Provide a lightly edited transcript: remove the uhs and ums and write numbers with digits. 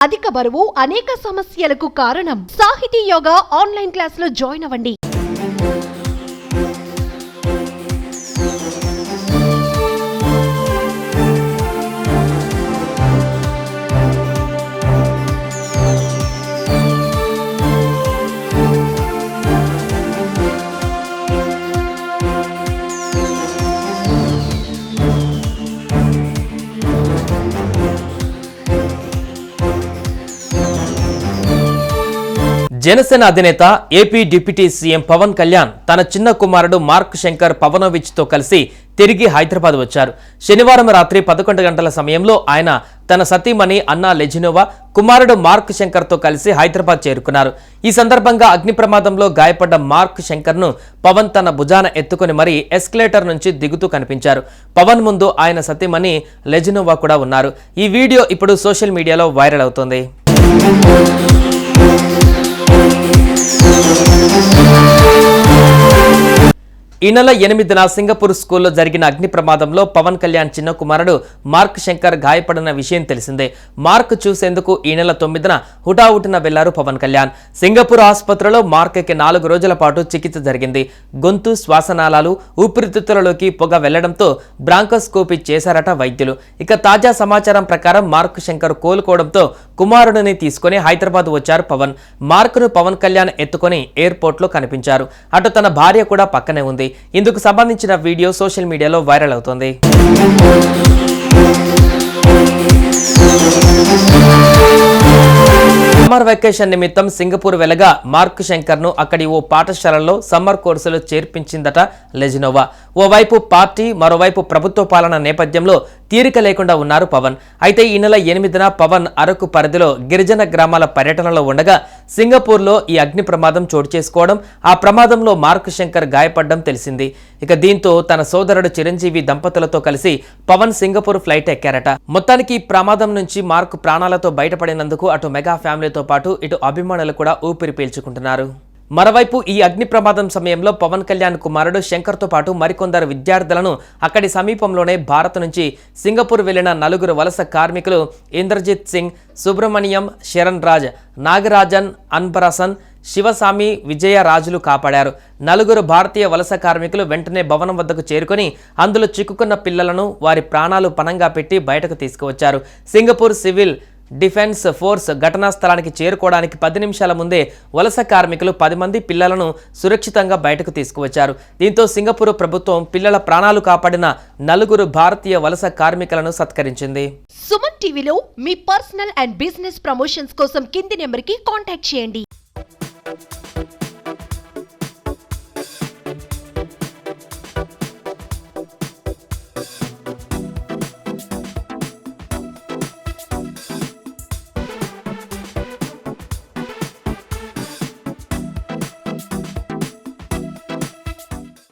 అధిక బరువు అనేక సమస్యలకు కారణం. సాహితీ యోగా ఆన్లైన్ క్లాస్ లో జాయిన్ అవ్వండి. జనసేన అధినేత AP deputy CM Pawan Kalyan తన చిన్న కుమారుడు మార్క్ శంకర్ పవనోవిచ్ తో కలిసి తిరిగి హైదరాబాద్ వచ్చారు. శనివారం రాత్రి 11 గంటల సమయంలో ఆయన తన సతీమణి అన్నా లెజినోవా, కుమారుడు మార్క్ శంకర్ తో కలిసి హైదరాబాద్ చేరుకున్నారు. ఈ సందర్భంగా అగ్ని ప్రమాదంలో గాయపడ్డ మార్క్ శంకర్ ను పవన్ తన భుజాన ఎత్తుకుని మరీ ఎస్కలేటర్ నుంచి దిగుతూ కనిపించారు. పవన్ ముందు ఆయన సతీమణి లెజినోవా కూడా ఉన్నారు. ఈ వీడియో ఇప్పుడు సోషల్ మీడియాలో వైరల్ అవుతోంది. ఈ నెల 8న సింగపూర్ స్కూల్లో జరిగిన అగ్ని ప్రమాదంలో పవన్ కళ్యాణ్ చిన్న కుమారుడు మార్క్ శంకర్ గాయపడిన విషయం తెలిసిందే. మార్క్ చూసేందుకు ఈ నెల 9న హుటాహుటిన వెళ్లారు పవన్ కళ్యాణ్. సింగపూర్ ఆసుపత్రిలో మార్క్కి 4 రోజుల పాటు చికిత్స జరిగింది. గొంతు, శ్వాసనాళాలు, ఊపిరితిత్తులలోకి పొగ వెళ్లడంతో బ్రాంకోస్కోపీ చేశారట వైద్యులు. ఇక తాజా సమాచారం ప్రకారం మార్క్ శంకర్ కోలుకోవడంతో కుమారుడిని తీసుకుని హైదరాబాద్ వచ్చారు పవన్. మార్క్ను పవన్ కళ్యాణ్ ఎత్తుకొని ఎయిర్పోర్ట్ లో కనిపించారు. అటు తన భార్య కూడా పక్కనే ఉంది. ఇందుకు సంబంధించిన వీడియో సోషల్ మీడియాలో వైరల్ అవుతోంది. సమ్మర్ వెకేషన్ నిమిత్తం సింగపూర్ వెళ్లగా మార్క్ శంకర్ ను అక్కడి ఓ పాఠశాలలో సమ్మర్ కోర్సులో చేర్పించిందట లెజినోవా. ఓవైపు పార్టీ, మరోవైపు ప్రభుత్వ పాలన నేపథ్యంలో తీరిక లేకుండా ఉన్నారు పవన్. అయితే ఈ నెల 8న పవన్ అరకు పరిధిలో గిరిజన గ్రామాల పర్యటనలో ఉండగా సింగపూర్లో ఈ అగ్ని ప్రమాదం చోటు చేసుకోవడం, ఆ ప్రమాదంలో మార్క్ శంకర్ గాయపడడం తెలిసింది. ఇక దీంతో తన సోదరుడు చిరంజీవి దంపతులతో కలిసి పవన్ సింగపూర్ ఫ్లైట్ ఎక్కారట. మొత్తానికి ఈ ప్రమాదం నుంచి మార్క్ ప్రాణాలతో బయటపడినందుకు అటు మెగా ఫ్యామిలీతో పాటు ఇటు అభిమానులు కూడా ఊపిరి పీల్చుకుంటున్నారు. మరోవైపు ఈ అగ్ని ప్రమాదం సమయంలో పవన్ కళ్యాణ్ కుమారుడు శంకర్తో పాటు మరికొందరు విద్యార్థులను అక్కడి సమీపంలోనే భారత్ నుంచి సింగపూర్ వెళ్లిన 4 వలస కార్మికులు ఇంద్రజిత్ సింగ్, సుబ్రమణియం, శరణ్ రాజ్, నాగరాజన్, అన్బరసన్, శివసామి, విజయరాజులు కాపాడారు. 4 భారతీయ వలస కార్మికులు వెంటనే భవనం వద్దకు చేరుకొని అందులో చిక్కుకున్న పిల్లలను వారి ప్రాణాలు పణంగా పెట్టి బయటకు తీసుకువచ్చారు. సింగపూర్ సివిల్ డిఫెన్స్ ఫోర్స్ ఘటనా స్థలానికి చేరుకోవడానికి 10 నిమిషాల ముందే వలస కార్మికులు 10 మంది పిల్లలను సురక్షితంగా బయటకు తీసుకువచ్చారు. దీంతో సింగపూర్ ప్రభుత్వం పిల్లల ప్రాణాలు కాపాడిన 4 భారతీయ వలస కార్మికులను సత్కరించింది. సుమన్ టీవీలో మీ పర్సనల్ అండ్ బిజినెస్ ప్రమోషన్స్ కోసం కింది నెంబర్కి కాంటాక్ట్ చేయండి.